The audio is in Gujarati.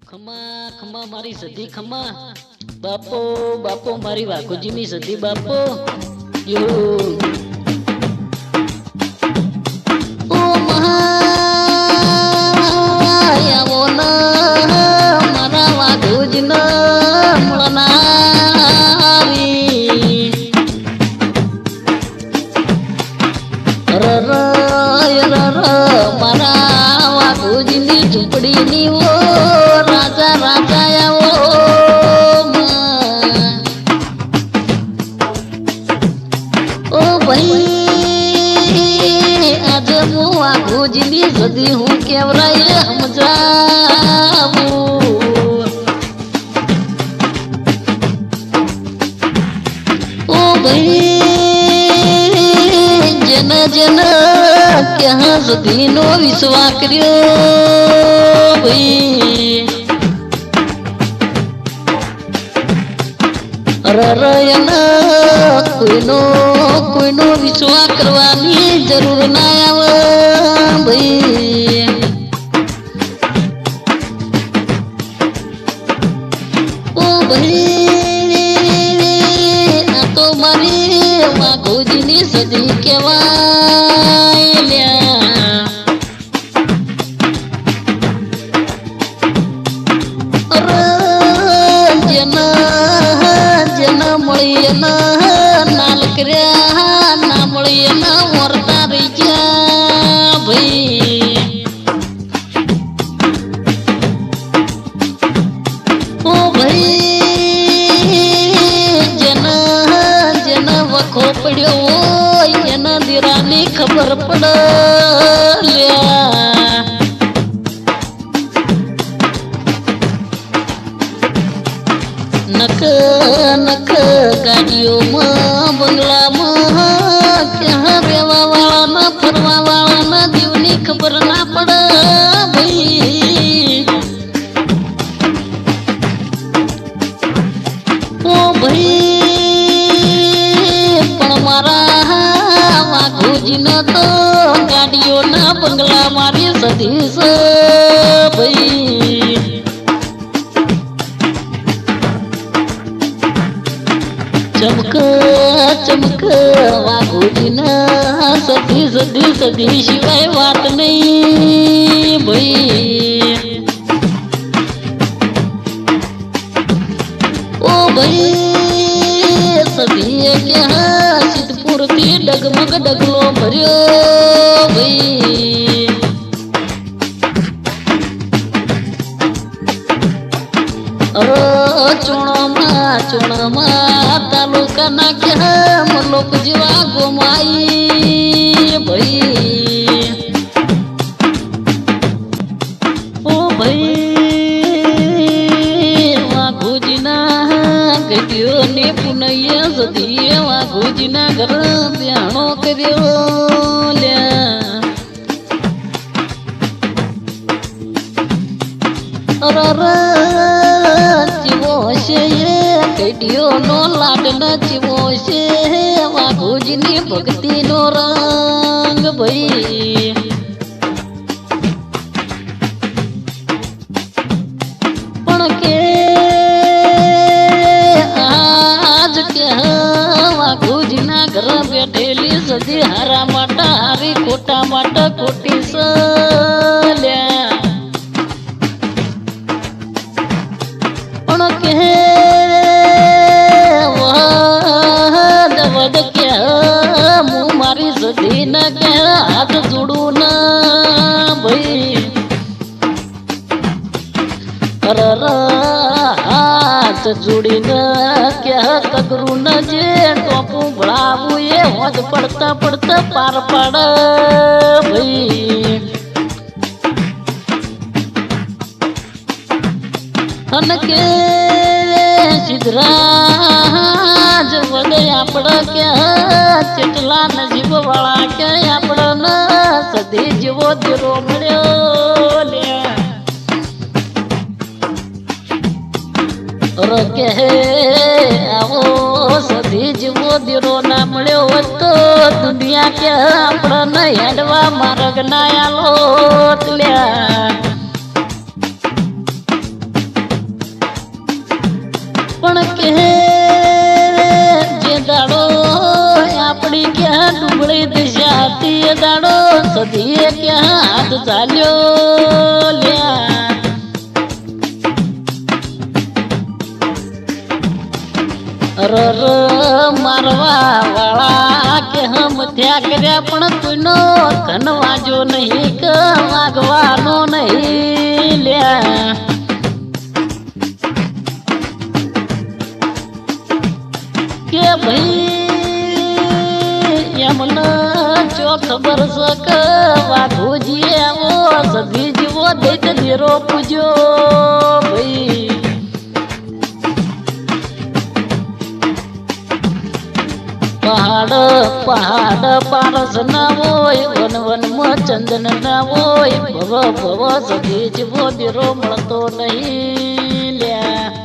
ખમા ખમા મારી સધી ખમા બાપો બાપો મારી વાઘોજીની સધી બાપો યો ઓ મહાયાવો ના મારા વાઘોજીના મળનારી મારા વાઘોજીની ઝૂંપડીની ઓ રાજા રાજા આવો ઓ ભાઈ આજે હું વાઘોજીની સદી હું કેવરાય સમજાવું ઓ ભાઈ જન જન ક્યાં સુધીનો વિશ્વાસ કર્યો ભાઈ કોઈનો વિશ્વાસ કરવાની જરૂર ના આવે ભાઈ ઓ ભાઈ આ તો મારી વાઘોજીની સદી કહેવાય લ્યા જેના મળી એના નાલ કર્યા ના મળી એના વર્તા રહી ગયા ભાઈ ઓ ભાઈ જેના વખો પડ્યો હોય એના દીરાની ખબર પડે લ્યા નક નક ગાડીઓમાં બંગલામાં ક્યાં રહેવા વાળાના ફરવા વાળાના જીવની ખબર ના પડે ભાઈ ઓ ભાઈ પણ મારા વાઘોજીના તો ગાડીઓના બંગલા મારી સધી છે ભાઈ ચમક ચમક વાઘોજીના સદી સદી સદી સિવાય વાત નહીં ભાઈ ઓ ભાઈ સદીએ ક્યાં સિદ્ધપુરથી ડગમગ ડગલો ભર્યો ભાઈ ચોણમાં તાલુકાના ક્યાં મલોક જેવા ગોમાઈ ભાઈ ઓ ભાઈ વાઘોજીના ગઢિયોને પુનૈયા સદીએ વાઘોજીના ઘર ધ્યાનો કર્યો લ્યા ચીવો છે કઢિયોનો લાડ ન ચીવો છે વાઘોજીની ભક્તિનો રંગ ભાઈ પણ કે આજ કે વાઘોજીના ઘર બેઠેલી સદી હારા માટે હારી ખોટા માટે ખોટી સલ્યા પણ કે વદ કે હું મારી સદી ન કે હાથ જોડું ના ભાઈ હાથ જોડીને કે કગરું ન જે ટોપું ભળાવું એ હોદ પડતા પડતા પાર પાડે ભાઈ અને કે સિદ્ધરાજ વડે આપણે કે ચેટલા નજીબ વાળા કે આપણે સદી જેવો દીરો મળ્યો લ્યા કે આવો સદી જેવો દીરો ના મળ્યો હોત તો દુનિયા કે આપણે હેડવા માર્ગ ના આલો લ્યા દાડો સધીએ ક્યાં હાથ ચાલ્યો લ્યા રર મારવા વાળા કે હમ થયા કર્યા પણ કોઈનો ધનવાજો નહીં કે વાગવાનો નહીં લ્યા કે ભાઈ એમને ચો ખબર છે કે વાઘોજી આવો સધી જેવો દૈત ધીરો પૂજો ભાઈ પહાડ પહાડ પારસ ના હોય વન વનમાં ચંદન ના હોય ભવ ભવ સધી જેવો ધીરો મળતો નહીં લ્યા